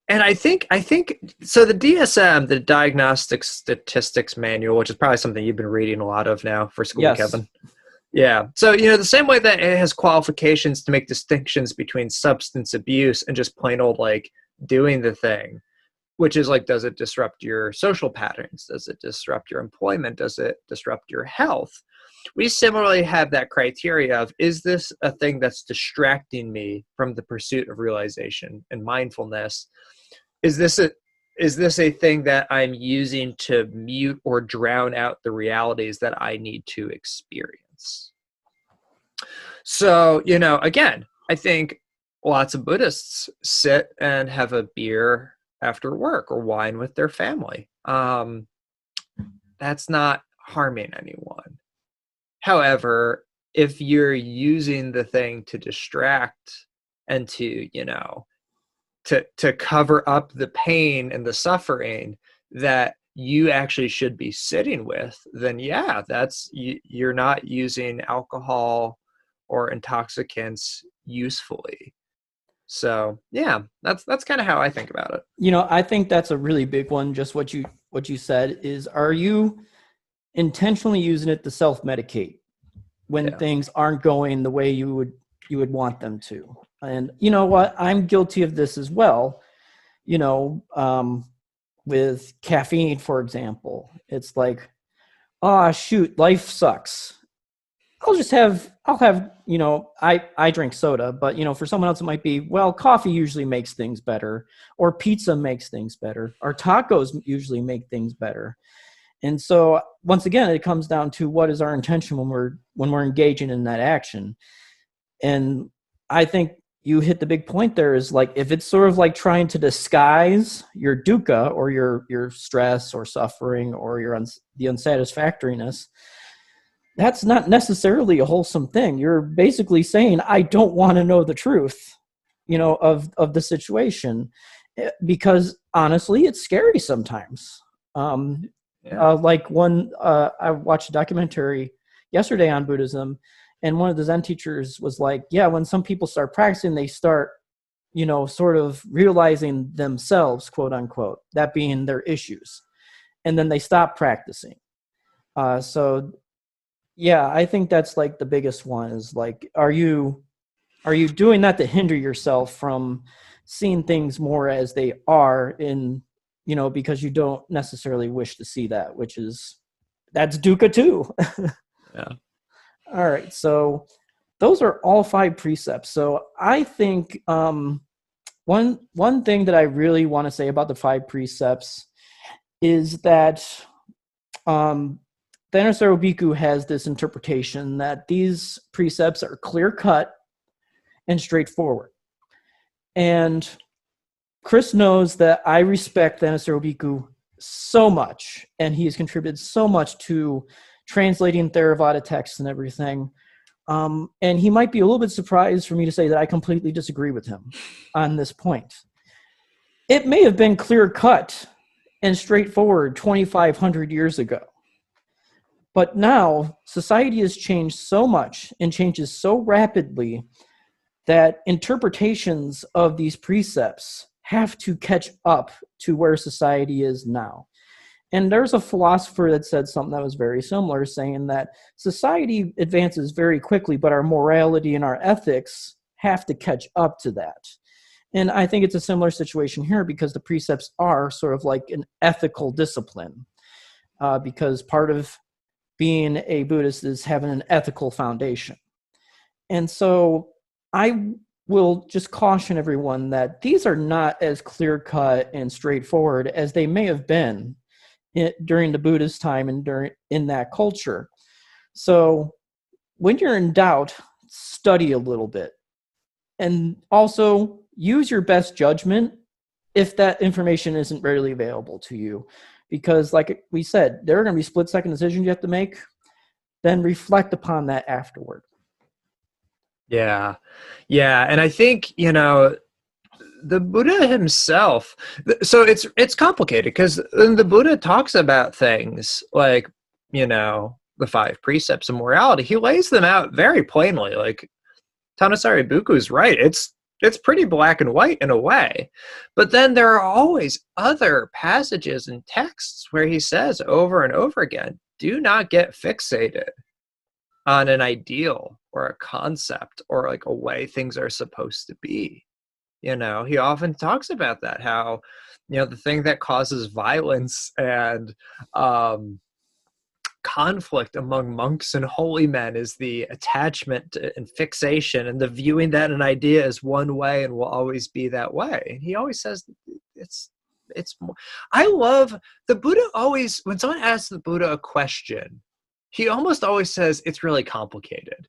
I think so. The DSM, the Diagnostic Statistics Manual, which is probably something you've been reading a lot of now for school, Yes. Kevin. Yeah. So, the same way that it has qualifications to make distinctions between substance abuse and just plain old like doing the thing, which is like, does it disrupt your social patterns? Does it disrupt your employment? Does it disrupt your health? We similarly have that criteria of, is this a thing that's distracting me from the pursuit of realization and mindfulness? Is this a thing that I'm using to mute or drown out the realities that I need to experience? So, again, I think lots of Buddhists sit and have a beer after work or wine with their family. That's not harming anyone. However, if you're using the thing to distract and to, to cover up the pain and the suffering that you actually should be sitting with, then yeah, you're not using alcohol or intoxicants usefully. So yeah, that's kind of how I think about it. I think that's a really big one. Just what you said is, are you intentionally using it to self-medicate when things aren't going the way you would want them to? And you know what? I'm guilty of this as well. With caffeine, for example, it's like, oh shoot, life sucks. I'll have, I drink soda, but, for someone else, it might be, well, coffee usually makes things better, or pizza makes things better, or tacos usually make things better. And so once again, it comes down to what is our intention when we're engaging in that action. And I think you hit the big point there is like, if it's sort of like trying to disguise your dukkha or your stress or suffering or the unsatisfactoriness, that's not necessarily a wholesome thing. You're basically saying, I don't want to know the truth, of the situation, because honestly, it's scary sometimes. Like I watched a documentary yesterday on Buddhism, and one of the Zen teachers was like, yeah, when some people start practicing, they start, sort of realizing themselves, quote unquote, that being their issues. And then they stop practicing. So yeah, I think that's like the biggest one is like, are you doing that to hinder yourself from seeing things more as they are because you don't necessarily wish to see that, that's dukkha too. Yeah. All right. So those are all 5 precepts. So I think one thing that I really want to say about the 5 precepts is that Thanissaro Bhikkhu has this interpretation that these precepts are clear-cut and straightforward. And Chris knows that I respect Thanissaro Bhikkhu so much, and he has contributed so much to translating Theravada texts and everything. And he might be a little bit surprised for me to say that I completely disagree with him on this point. It may have been clear-cut and straightforward 2,500 years ago. But now society has changed so much and changes so rapidly that interpretations of these precepts have to catch up to where society is now. And there's a philosopher that said something that was very similar, saying that society advances very quickly, but our morality and our ethics have to catch up to that. And I think it's a similar situation here because the precepts are sort of like an ethical discipline, because part of being a Buddhist is having an ethical foundation. And so I will just caution everyone that these are not as clear-cut and straightforward as they may have been during the Buddhist time and in that culture. So when you're in doubt, study a little bit. And also use your best judgment if that information isn't readily available to you. Because like we said, there are going to be split-second decisions you have to make. Then reflect upon that afterward. Yeah. And I think, the Buddha himself, so it's complicated because the Buddha talks about things like, the 5 precepts of morality. He lays them out very plainly. Like Thanissaro Bhikkhu is right. It's pretty black and white in a way. But then there are always other passages and texts where he says over and over again, do not get fixated on an ideal or a concept or like a way things are supposed to be. He often talks about that, how, the thing that causes violence and conflict among monks and holy men is the attachment and fixation and the viewing that an idea is one way and will always be that way. And he always says it's more. I love the Buddha always, when someone asks the Buddha a question, he almost always says it's really complicated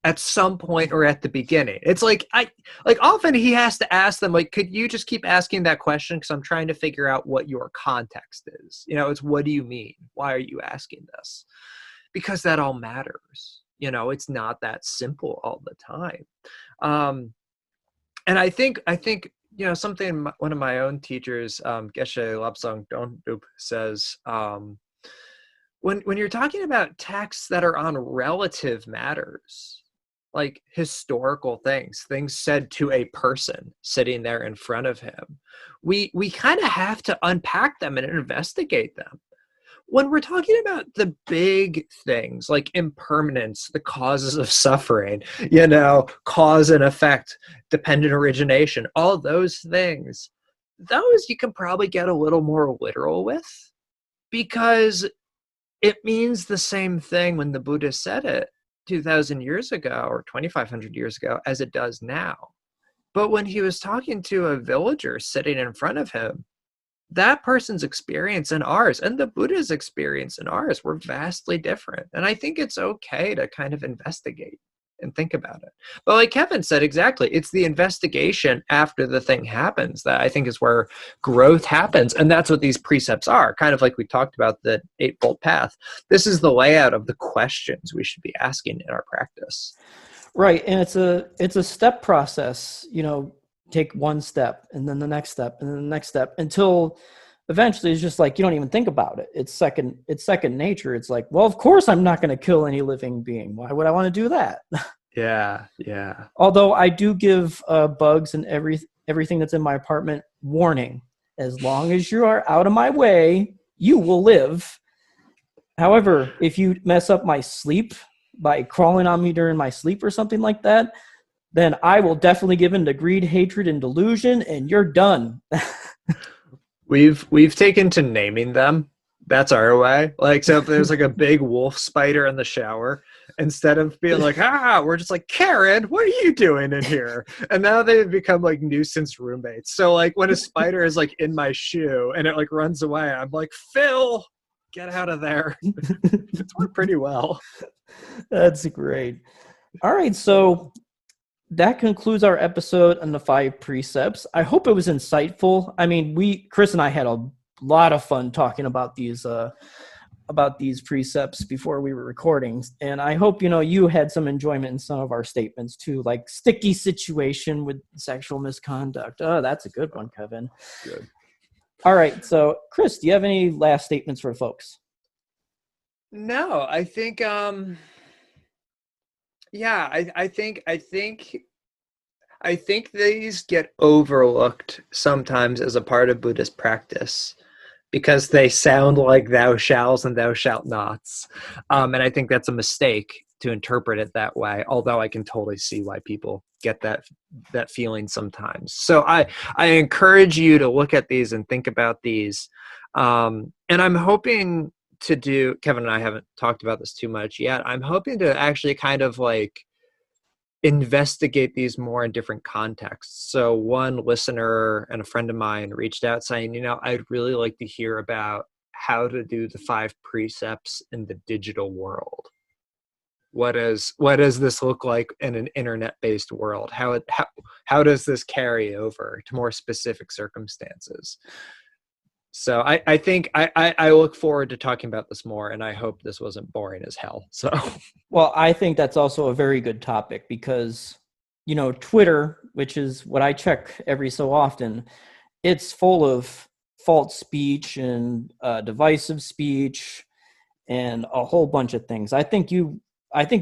at some point or at the beginning. It's like often he has to ask them, like, could you just keep asking that question? Because I'm trying to figure out what your context is. It's what do you mean? Why are you asking this? Because that all matters. It's not that simple all the time. And I think something one of my own teachers, Geshe Lapsang Dondup, says, when you're talking about texts that are on relative matters, like historical things said to a person sitting there in front of him, we kind of have to unpack them and investigate them. When we're talking about the big things like impermanence, the causes of suffering, cause and effect, dependent origination, all those things, those you can probably get a little more literal with, because it means the same thing when the Buddha said it 2,000 years ago or 2,500 years ago as it does now. But when he was talking to a villager sitting in front of him, that person's experience and ours, and the Buddha's experience and ours, were vastly different. And I think it's okay to kind of investigate and think about it. But like Kevin said, exactly, it's the investigation after the thing happens that I think is where growth happens. And that's what these precepts are, kind of like we talked about the Eightfold Path. This is the layout of the questions we should be asking in our practice. Right. And it's a step process, take one step and then the next step and then the next step until eventually it's just like you don't even think about it. It's second nature. It's like, well, of course I'm not going to kill any living being. Why would I want to do that? Yeah. Although I do give bugs and everything that's in my apartment warning. As long as you are out of my way, you will live. However, if you mess up my sleep by crawling on me during my sleep or something like that, then I will definitely give in to greed, hatred, and delusion, and you're done. We've taken to naming them. That's our way. Like, so if there's like a big wolf spider in the shower, instead of being like, we're just like, Karen, what are you doing in here? And now they've become like nuisance roommates. So like when a spider is like in my shoe and it like runs away, I'm like, Phil, get out of there. It's worked pretty well. That's great. All right, so that concludes our episode on the 5 precepts. I hope it was insightful. I mean, Chris and I had a lot of fun talking about these precepts before we were recording, and I hope you had some enjoyment in some of our statements too, like sticky situation with sexual misconduct. Oh, that's a good one, Kevin. Good. All right, so Chris, do you have any last statements for folks? No, I think I think these get overlooked sometimes as a part of Buddhist practice because they sound like thou shalls and thou shalt nots. And I think that's a mistake to interpret it that way, although I can totally see why people get that feeling sometimes. So I encourage you to look at these and think about these. And I'm hoping to do, Kevin and I haven't talked about this too much yet, I'm hoping to actually kind of like investigate these more in different contexts. So one listener and a friend of mine reached out saying, I'd really like to hear about how to do the 5 precepts in the digital world. What does this look like in an internet-based world? How does this carry over to more specific circumstances? So I think I look forward to talking about this more, and I hope this wasn't boring as hell. So, well, I think that's also a very good topic because, Twitter, which is what I check every so often, it's full of false speech and divisive speech and a whole bunch of things. I think you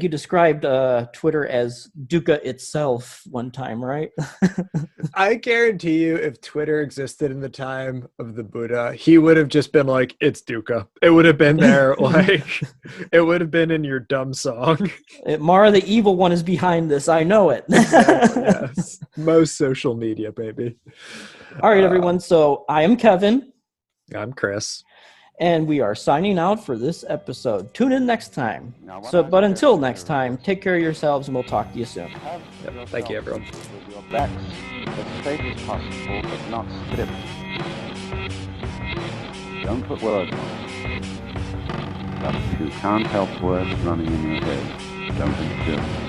described Twitter as dukkha itself one time, right? I guarantee you if Twitter existed in the time of the Buddha, he would have just been like, it's dukkha. It would have been there, like, it would have been in your dumb song. Mara the evil one is behind this. I know it. Exactly, yes. Most social media, baby. All right, everyone. So I am Kevin. I'm Chris. And we are signing out for this episode. Tune in next time. But until next time, take care of yourselves and we'll talk to you soon. Yep. Thank you, everyone. With your backs as straight as possible, but not stiff. Don't put words on it. But if you can't help words running in your head, don't insist.